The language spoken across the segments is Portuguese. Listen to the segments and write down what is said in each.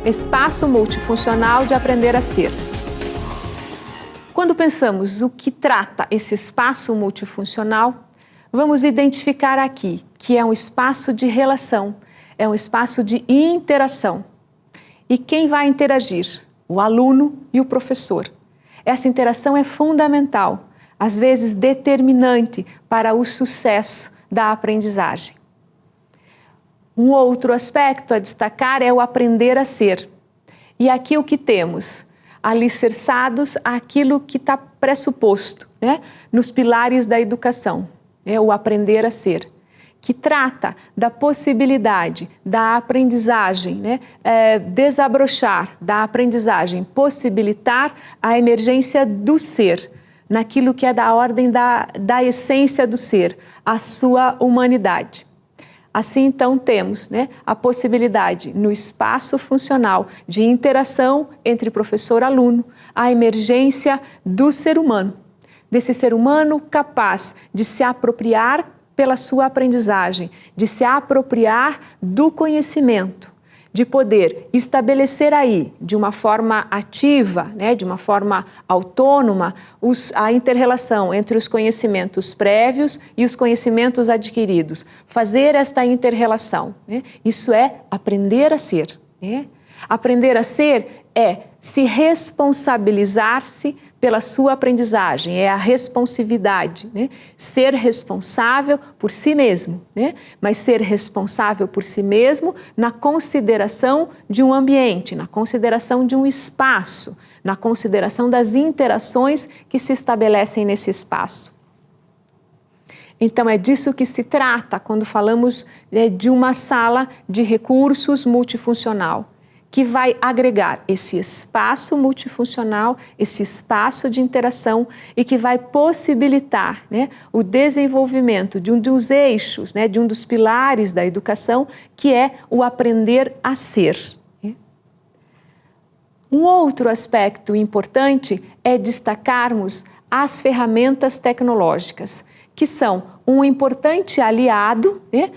espaço multifuncional de aprender a ser. Quando pensamos o que trata esse espaço multifuncional, vamos identificar aqui que é um espaço de relação, é um espaço de interação. E quem vai interagir? O aluno e o professor. Essa interação é fundamental, às vezes determinante para o sucesso da aprendizagem. Um outro aspecto a destacar é o aprender a ser. E aqui o que temos? Alicerçados àquilo que está pressuposto, né? Nos pilares da educação, é o aprender a ser, que trata da possibilidade da aprendizagem, né? Desabrochar da aprendizagem, possibilitar a emergência do ser, naquilo que é da ordem da essência do ser, a sua humanidade. Assim, então, temos, né, a possibilidade, no espaço funcional de interação entre professor e aluno, a emergência do ser humano, desse ser humano capaz de se apropriar pela sua aprendizagem, de se apropriar do conhecimento, de poder estabelecer aí, de uma forma ativa, né, de uma forma autônoma, a inter-relação entre os conhecimentos prévios e os conhecimentos adquiridos. Fazer esta inter-relação, né? Isso é aprender a ser. Né? Aprender a ser é se responsabilizar-se pela sua aprendizagem, é a responsividade, né? Ser responsável por si mesmo, né? Mas ser responsável por si mesmo na consideração de um ambiente, na consideração de um espaço, na consideração das interações que se estabelecem nesse espaço. Então é disso que se trata quando falamos de uma sala de recursos multifuncional, que vai agregar esse espaço multifuncional, esse espaço de interação e que vai possibilitar, né, o desenvolvimento de um dos eixos, né, de um dos pilares da educação, que é o aprender a ser. Um outro aspecto importante é destacarmos as ferramentas tecnológicas, que são um importante aliado, né,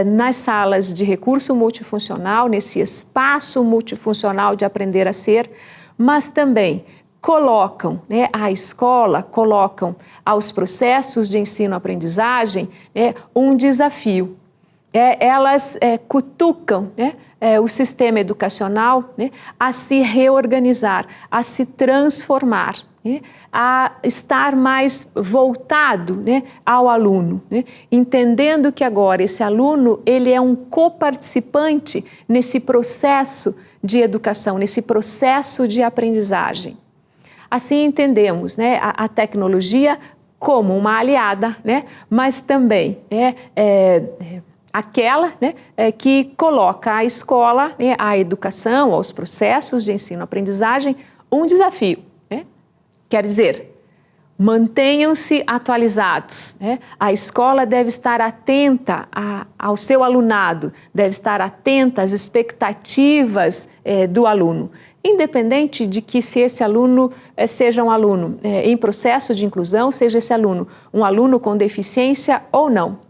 nas salas de recurso multifuncional, nesse espaço multifuncional de aprender a ser, mas também colocam, né, à escola, colocam aos processos de ensino-aprendizagem, né, um desafio. Elas cutucam, né, o sistema educacional, né, a se reorganizar, a se transformar, né, a estar mais voltado, né, ao aluno, né, entendendo que agora esse aluno ele é um coparticipante nesse processo de educação, nesse processo de aprendizagem. Assim entendemos, né, a tecnologia como uma aliada, né, mas também aquela, né, que coloca à escola, né, à educação, aos processos de ensino-aprendizagem, um desafio. Né? Quer dizer, mantenham-se atualizados. Né? A escola deve estar atenta ao seu alunado, deve estar atenta às expectativas do aluno, independente de que se esse aluno seja um aluno em processo de inclusão, seja esse aluno um aluno com deficiência ou não.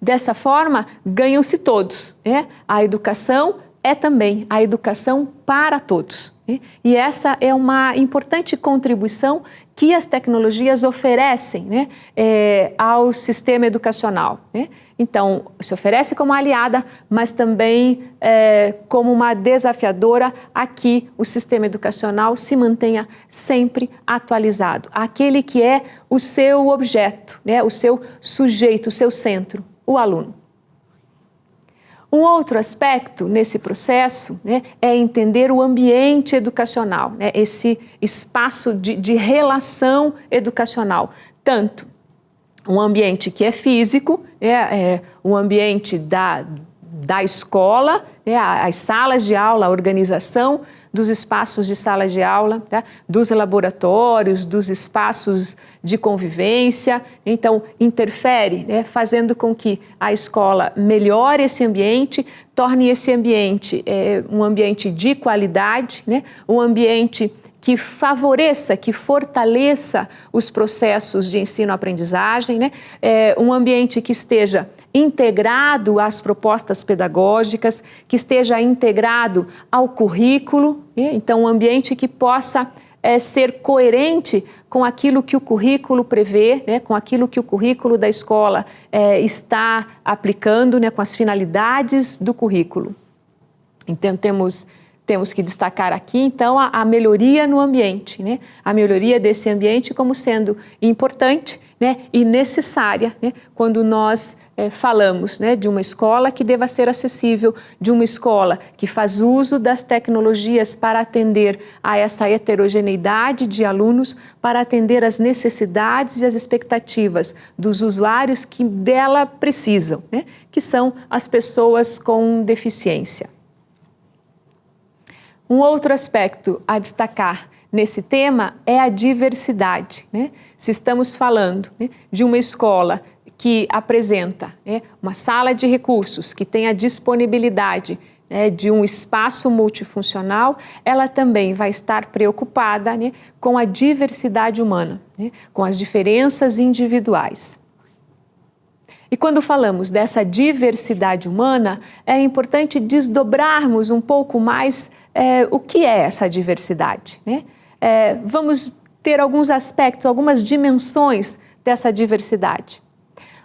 Dessa forma, ganham-se todos. Né? A educação é também a educação para todos. Né? E essa é uma importante contribuição que as tecnologias oferecem, né, ao sistema educacional. Né? Então, se oferece como aliada, mas também como uma desafiadora a que o sistema educacional se mantenha sempre atualizado. Aquele que é o seu objeto, né, o seu sujeito, o seu centro. O aluno. Um outro aspecto nesse processo, né, é entender o ambiente educacional, né, esse espaço de relação educacional, tanto um ambiente que é físico, um ambiente da escola, as salas de aula, a organização dos espaços de sala de aula, tá? Dos laboratórios, dos espaços de convivência. Então, interfere, né? Fazendo com que a escola melhore esse ambiente, torne esse ambiente um ambiente de qualidade, né? Um ambiente que favoreça, que fortaleça os processos de ensino-aprendizagem, né? Um ambiente que esteja integrado às propostas pedagógicas, que esteja integrado ao currículo, né? Então um ambiente que possa ser coerente com aquilo que o currículo prevê, né? Com aquilo que o currículo da escola está aplicando, né? Com as finalidades do currículo. Então temos que destacar aqui, então, a melhoria no ambiente, né? A melhoria desse ambiente como sendo importante, né? E necessária, né? Quando nós falamos, né? De uma escola que deva ser acessível, de uma escola que faz uso das tecnologias para atender a essa heterogeneidade de alunos, para atender às necessidades e às expectativas dos usuários que dela precisam, né? Que são as pessoas com deficiência. Um outro aspecto a destacar nesse tema é a diversidade, né? Se estamos falando, né, de uma escola que apresenta, né, uma sala de recursos, que tem a disponibilidade, né, de um espaço multifuncional, ela também vai estar preocupada, né, com a diversidade humana, né, com as diferenças individuais. E quando falamos dessa diversidade humana, é importante desdobrarmos um pouco mais o que é essa diversidade, né? Vamos ter alguns aspectos, algumas dimensões dessa diversidade.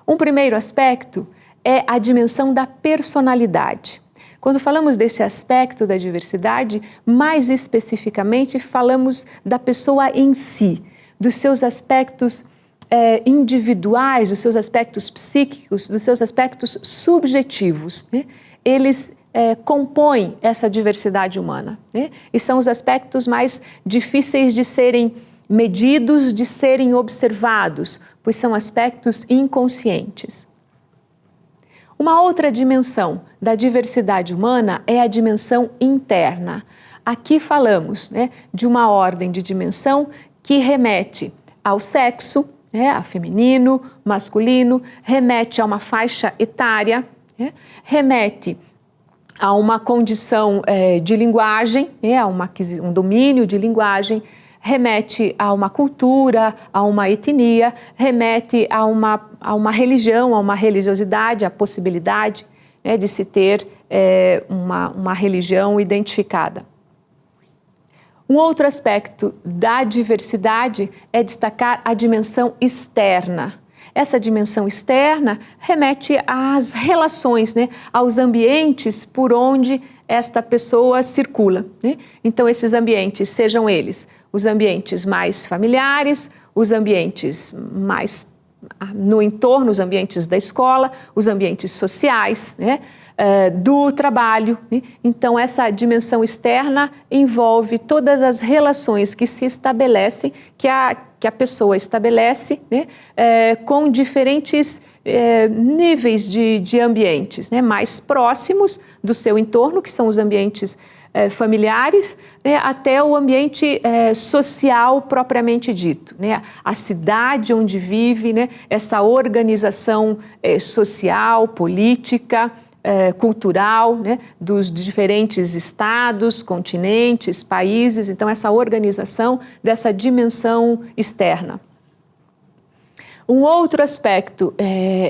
Um primeiro aspecto é a dimensão da personalidade. Quando falamos desse aspecto da diversidade, mais especificamente falamos da pessoa em si, dos seus aspectos individuais, dos seus aspectos psíquicos, dos seus aspectos subjetivos, né? Eles compõem essa diversidade humana, né? E são os aspectos mais difíceis de serem medidos, de serem observados, pois são aspectos inconscientes. Uma outra dimensão da diversidade humana é a dimensão interna. Aqui falamos, né, de uma ordem de dimensão que remete ao sexo, a feminino, masculino, remete a uma faixa etária, remete a uma condição de linguagem, a um domínio de linguagem, remete a uma cultura, a uma etnia, remete a uma religião, a uma religiosidade, a possibilidade, né, de se ter uma religião identificada. Um outro aspecto da diversidade é destacar a dimensão externa. Essa dimensão externa remete às relações, né, aos ambientes por onde esta pessoa circula, né? Então, esses ambientes, sejam eles os ambientes mais familiares, os ambientes mais no entorno, os ambientes da escola, os ambientes sociais, né? Do trabalho, né? Então essa dimensão externa envolve todas as relações que se estabelecem, que a pessoa estabelece, né? Com diferentes níveis de ambientes, né? Mais próximos do seu entorno, que são os ambientes familiares, né? Até o ambiente social propriamente dito, né? A cidade onde vive, né? Essa organização social, política, cultural, né, dos diferentes estados, continentes, países, então essa organização dessa dimensão externa. Um outro aspecto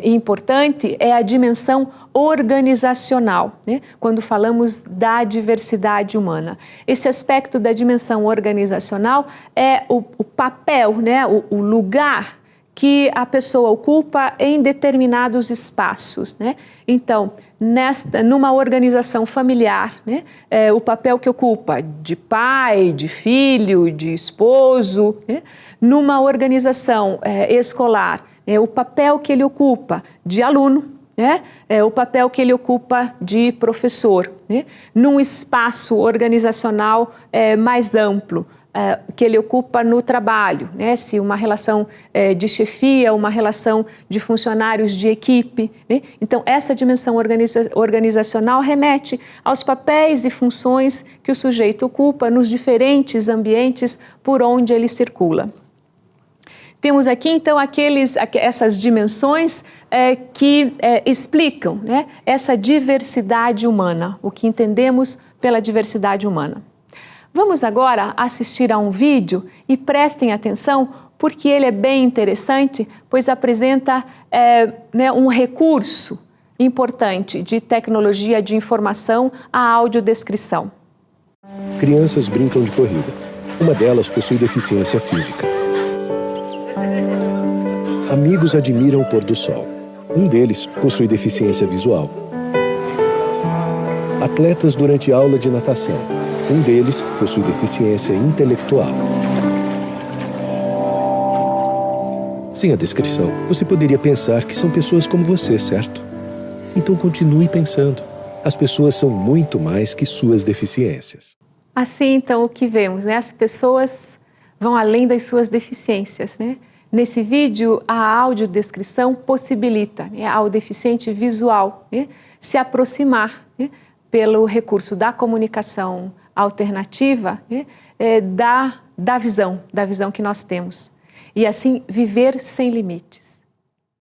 importante é a dimensão organizacional, né, quando falamos da diversidade humana. Esse aspecto da dimensão organizacional é o papel, né, o lugar que a pessoa ocupa em determinados espaços, né? Então, numa organização familiar, né, o papel que ocupa de pai, de filho, de esposo, né? Numa organização escolar, o papel que ele ocupa de aluno, né? O papel que ele ocupa de professor, né? Num espaço organizacional mais amplo, que ele ocupa no trabalho, né? Se uma relação de chefia, uma relação de funcionários de equipe, né? Então essa dimensão organizacional remete aos papéis e funções que o sujeito ocupa nos diferentes ambientes por onde ele circula. Temos aqui então essas dimensões que explicam, né, essa diversidade humana, o que entendemos pela diversidade humana. Vamos agora assistir a um vídeo e prestem atenção porque ele é bem interessante, pois apresenta um recurso importante de tecnologia de informação, a audiodescrição. Crianças brincam de corrida. Uma delas possui deficiência física. Amigos admiram o pôr do sol. Um deles possui deficiência visual. Atletas durante aula de natação. Um deles possui deficiência intelectual. Sem a descrição, você poderia pensar que são pessoas como você, certo? Então continue pensando. As pessoas são muito mais que suas deficiências. Assim, então, o que vemos, né? As pessoas vão além das suas deficiências, né? Nesse vídeo, a audiodescrição possibilita ao deficiente visual se aproximar pelo recurso da comunicação alternativa da visão que nós temos. E assim, viver sem limites.